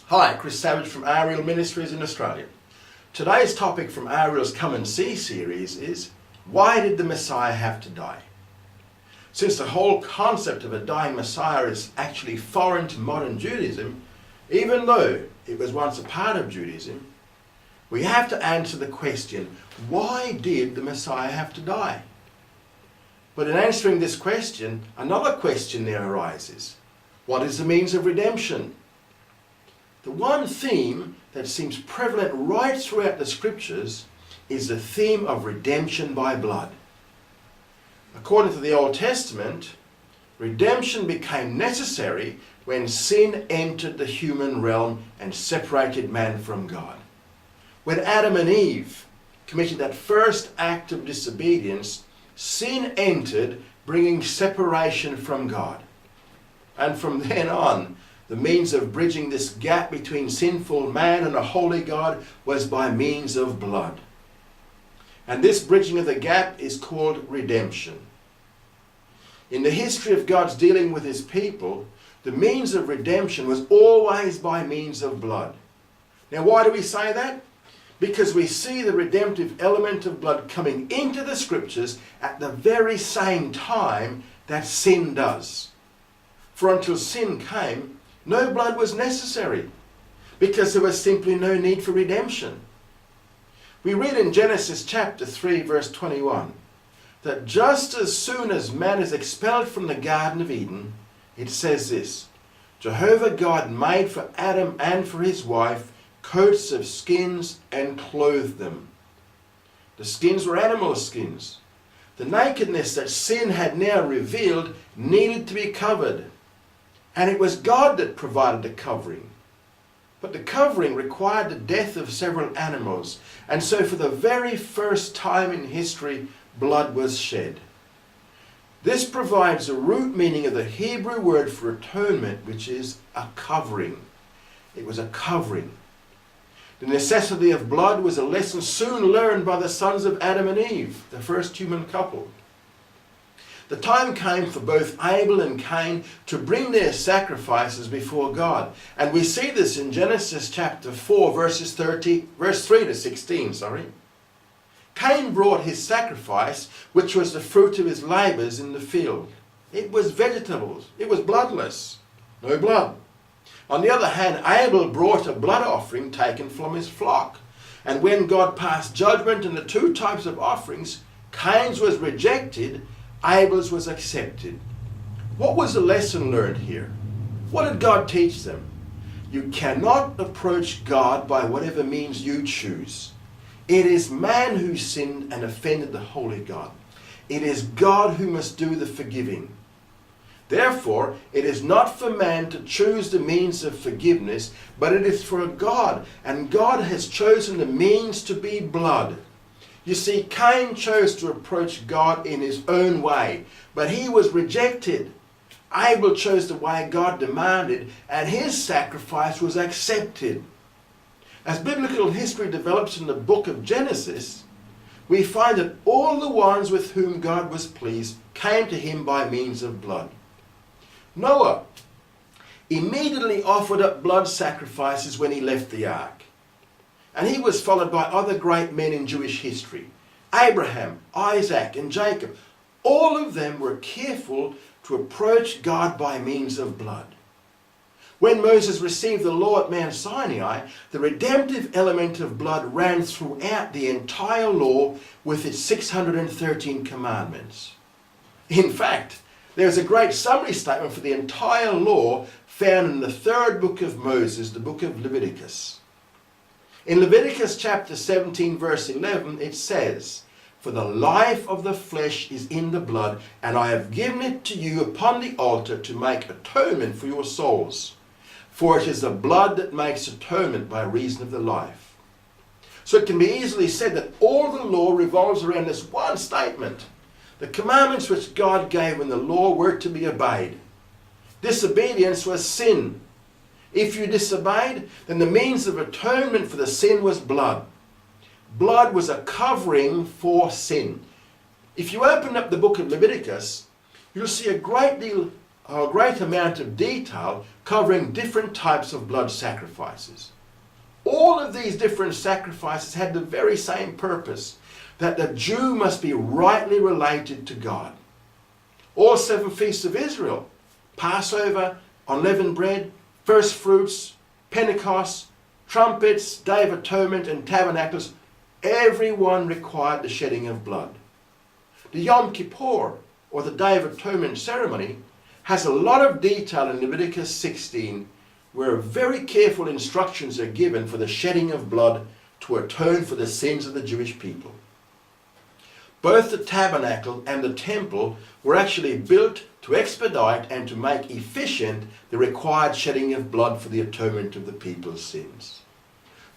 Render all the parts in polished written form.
Hi, Chris Savage from Ariel Ministries in Australia. Today's topic from Ariel's Come and See series is, why did the Messiah have to die? Since the whole concept of a dying Messiah is actually foreign to modern Judaism, even though it was once a part of Judaism, we have to answer the question, why did the Messiah have to die? But in answering this question, another question there arises. What is the means of redemption? The one theme that seems prevalent right throughout the scriptures is the theme of redemption by blood. According to the Old Testament, redemption became necessary when sin entered the human realm and separated man from God. When Adam and Eve committed that first act of disobedience, sin entered, bringing separation from God. And from then on, the means of bridging this gap between sinful man and a holy God was by means of blood. And this bridging of the gap is called redemption. In the history of God's dealing with his people, the means of redemption was always by means of blood. Now, why do we say that? Because we see the redemptive element of blood coming into the scriptures at the very same time that sin does. For until sin came, no blood was necessary, because there was simply no need for redemption. We read in Genesis chapter 3 verse 21 that just as soon as man is expelled from the Garden of Eden, it says this, Jehovah God made for Adam and for his wife coats of skins and clothed them. The skins were animal skins. The nakedness that sin had now revealed needed to be covered. And it was God that provided the covering. But the covering required the death of several animals. And so for the very first time in history, blood was shed. This provides the root meaning of the Hebrew word for atonement, which is a covering. It was a covering. The necessity of blood was a lesson soon learned by the sons of Adam and Eve, the first human couple. The time came for both Abel and Cain to bring their sacrifices before God. And we see this in Genesis chapter 4, verse 3 to 16. Cain brought his sacrifice, which was the fruit of his labors in the field. It was vegetables. It was bloodless. No blood. On the other hand, Abel brought a blood offering taken from his flock. And when God passed judgment on the two types of offerings, Cain's was rejected, Abel's was accepted. What was the lesson learned here? What did God teach them? You cannot approach God by whatever means you choose. It is man who sinned and offended the holy God. It is God who must do the forgiving. Therefore, it is not for man to choose the means of forgiveness, but it is for God. And God has chosen the means to be blood. You see, Cain chose to approach God in his own way, but he was rejected. Abel chose the way God demanded, and his sacrifice was accepted. As biblical history develops in the book of Genesis, we find that all the ones with whom God was pleased came to him by means of blood. Noah immediately offered up blood sacrifices when he left the ark. And he was followed by other great men in Jewish history. Abraham, Isaac, and Jacob. All of them were careful to approach God by means of blood. When Moses received the law at Mount Sinai, the redemptive element of blood ran throughout the entire law with its 613 commandments. In fact, there's a great summary statement for the entire law found in the third book of Moses, the book of Leviticus. In Leviticus chapter 17 verse 11 it says, For the life of the flesh is in the blood, and I have given it to you upon the altar to make atonement for your souls. For it is the blood that makes atonement by reason of the life. So it can be easily said that all the law revolves around this one statement. The commandments which God gave in the law were to be obeyed. Disobedience was sin. If you disobeyed, then the means of atonement for the sin was blood. Blood was a covering for sin. If you open up the book of Leviticus, you'll see a great deal a great amount of detail covering different types of blood sacrifices. All of these different sacrifices had the very same purpose, that the Jew must be rightly related to God. All 7 feasts of Israel, Passover, unleavened bread, first fruits, Pentecost, trumpets, Day of Atonement, and tabernacles, every one required the shedding of blood. The Yom Kippur, or the Day of Atonement ceremony, has a lot of detail in Leviticus 16, where very careful instructions are given for the shedding of blood to atone for the sins of the Jewish people. Both the tabernacle and the temple were actually built to expedite and to make efficient the required shedding of blood for the atonement of the people's sins.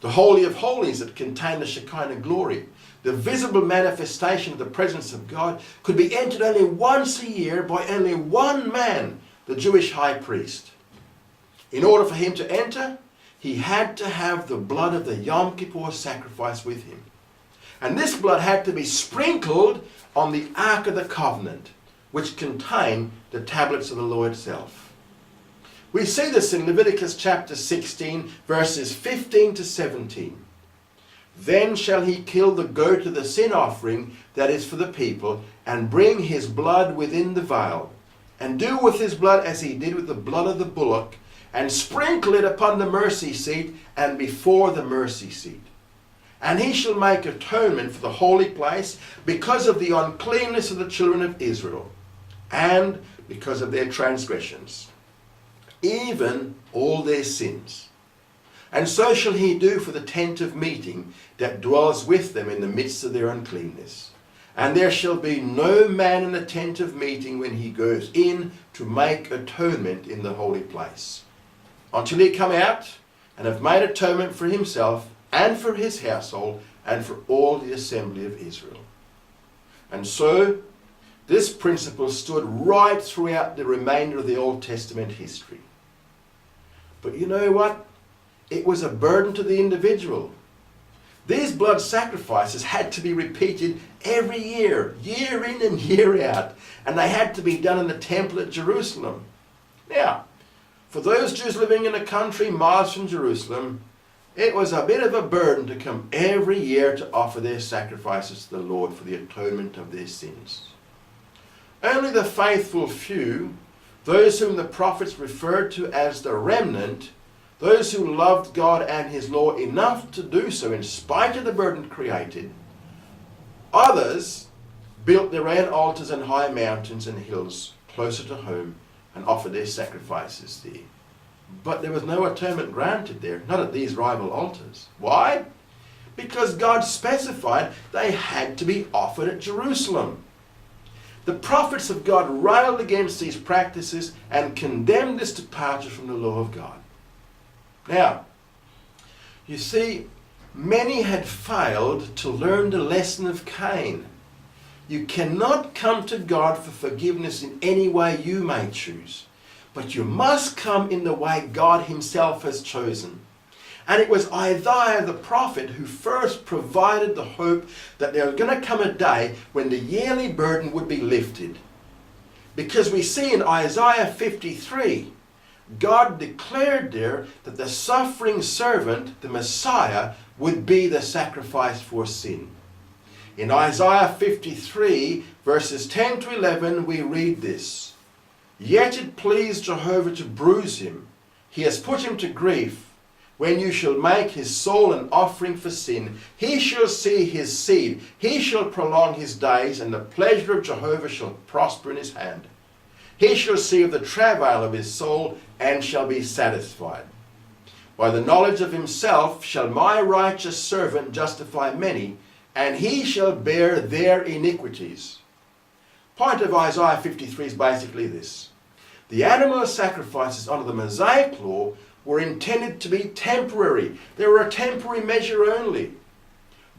The Holy of Holies that contained the Shekinah glory, the visible manifestation of the presence of God, could be entered only once a year by only one man, the Jewish high priest. In order for him to enter, he had to have the blood of the Yom Kippur sacrifice with him. And this blood had to be sprinkled on the Ark of the Covenant, which contained the tablets of the law itself. We see this in Leviticus chapter 16, verses 15 to 17. Then shall he kill the goat of the sin offering that is for the people, and bring his blood within the veil, and do with his blood as he did with the blood of the bullock, and sprinkle it upon the mercy seat and before the mercy seat. And he shall make atonement for the holy place because of the uncleanness of the children of Israel, and because of their transgressions, even all their sins. And so shall he do for the tent of meeting that dwells with them in the midst of their uncleanness. And there shall be no man in the tent of meeting when he goes in to make atonement in the holy place, until he come out and have made atonement for himself and for his household and for all the assembly of Israel. And so this principle stood right throughout the remainder of the Old Testament history. But you know what? It was a burden to the individual. These blood sacrifices had to be repeated every year, year in and year out, and they had to be done in the temple at Jerusalem. Now, for those Jews living in a country miles from Jerusalem, it was a bit of a burden to come every year to offer their sacrifices to the Lord for the atonement of their sins. Only the faithful few, those whom the prophets referred to as the remnant, those who loved God and his law enough to do so in spite of the burden created, others built their own altars on high mountains and hills closer to home and offered their sacrifices there. But there was no atonement granted there, not at these rival altars. Why? Because God specified they had to be offered at Jerusalem. The prophets of God railed against these practices and condemned this departure from the law of God. Now, you see, many had failed to learn the lesson of Cain. You cannot come to God for forgiveness in any way you may choose, but you must come in the way God himself has chosen. And it was Isaiah the prophet who first provided the hope that there was going to come a day when the yearly burden would be lifted. Because we see in Isaiah 53, God declared there that the suffering servant, the Messiah, would be the sacrifice for sin. In Isaiah 53, verses 10 to 11, we read this: Yet it pleased Jehovah to bruise him. He has put him to grief. When you shall make his soul an offering for sin, he shall see his seed. He shall prolong his days, and the pleasure of Jehovah shall prosper in his hand. He shall see of the travail of his soul, and shall be satisfied. By the knowledge of himself shall my righteous servant justify many, and he shall bear their iniquities. Point of Isaiah 53 is basically this: the animal sacrifices under the Mosaic law were intended to be temporary. They were a temporary measure only.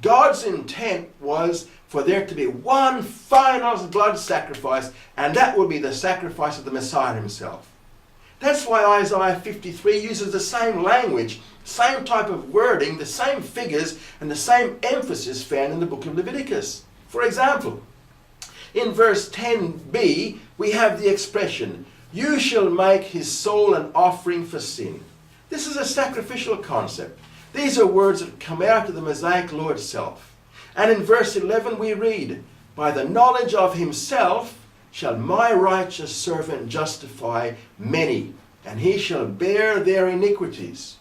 God's intent was for there to be one final blood sacrifice, and that would be the sacrifice of the Messiah himself. That's why Isaiah 53 uses the same language, same type of wording, the same figures, and the same emphasis found in the book of Leviticus. For example, in verse 10b, we have the expression, You shall make his soul an offering for sin. This is a sacrificial concept. These are words that come out of the Mosaic law itself. And in verse 11 we read, by the knowledge of himself shall my righteous servant justify many, and he shall bear their iniquities.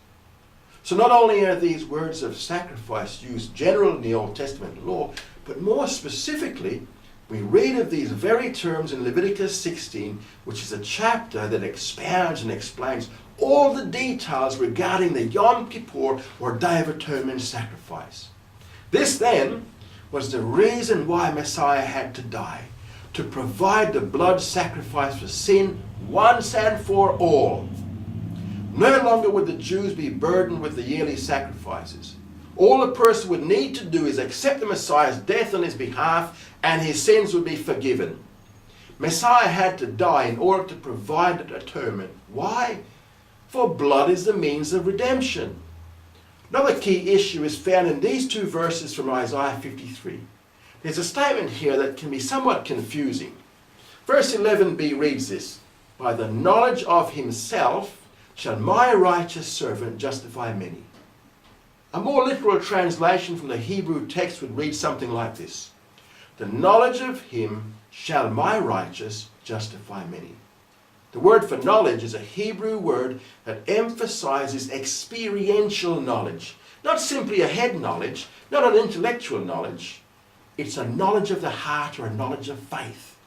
So not only are these words of sacrifice used generally in the Old Testament law, but more specifically, we read of these very terms in Leviticus 16, which is a chapter that expounds and explains all the details regarding the Yom Kippur or Day of Atonement sacrifice. This then was the reason why Messiah had to die, to provide the blood sacrifice for sin once and for all. No longer would the Jews be burdened with the yearly sacrifices. All a person would need to do is accept the Messiah's death on his behalf, and his sins would be forgiven. Messiah had to die in order to provide that atonement. Why? For blood is the means of redemption. Another key issue is found in these two verses from Isaiah 53. There's a statement here that can be somewhat confusing. Verse 11b reads this, by the knowledge of himself shall my righteous servant justify many. A more literal translation from the Hebrew text would read something like this. The knowledge of him shall my righteous justify many. The word for knowledge is a Hebrew word that emphasizes experiential knowledge. Not simply a head knowledge, not an intellectual knowledge. It's a knowledge of the heart or a knowledge of faith.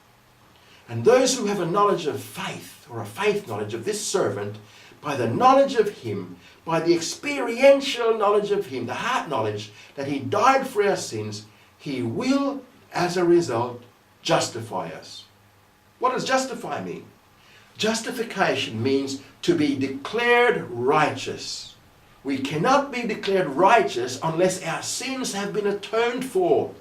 And those who have a knowledge of faith or a faith knowledge of this servant, by the knowledge of him, by the experiential knowledge of him, the heart knowledge that he died for our sins, he will, as a result, justify us. What does justify mean? Justification means to be declared righteous. We cannot be declared righteous unless our sins have been atoned for.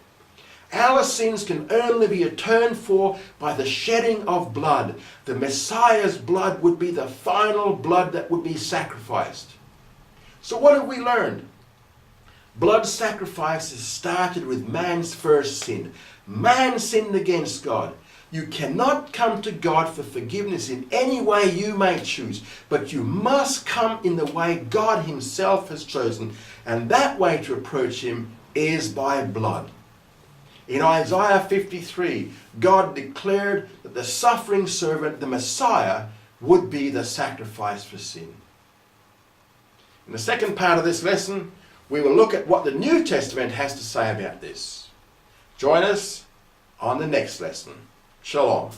Our sins can only be atoned for by the shedding of blood. The Messiah's blood would be the final blood that would be sacrificed. So what have we learned? Blood sacrifices started with man's first sin. Man sinned against God. You cannot come to God for forgiveness in any way you may choose, but you must come in the way God himself has chosen, and that way to approach him is by blood. In Isaiah 53, God declared that the suffering servant, the Messiah, would be the sacrifice for sin. In the second part of this lesson, we will look at what the New Testament has to say about this. Join us on the next lesson. Shalom.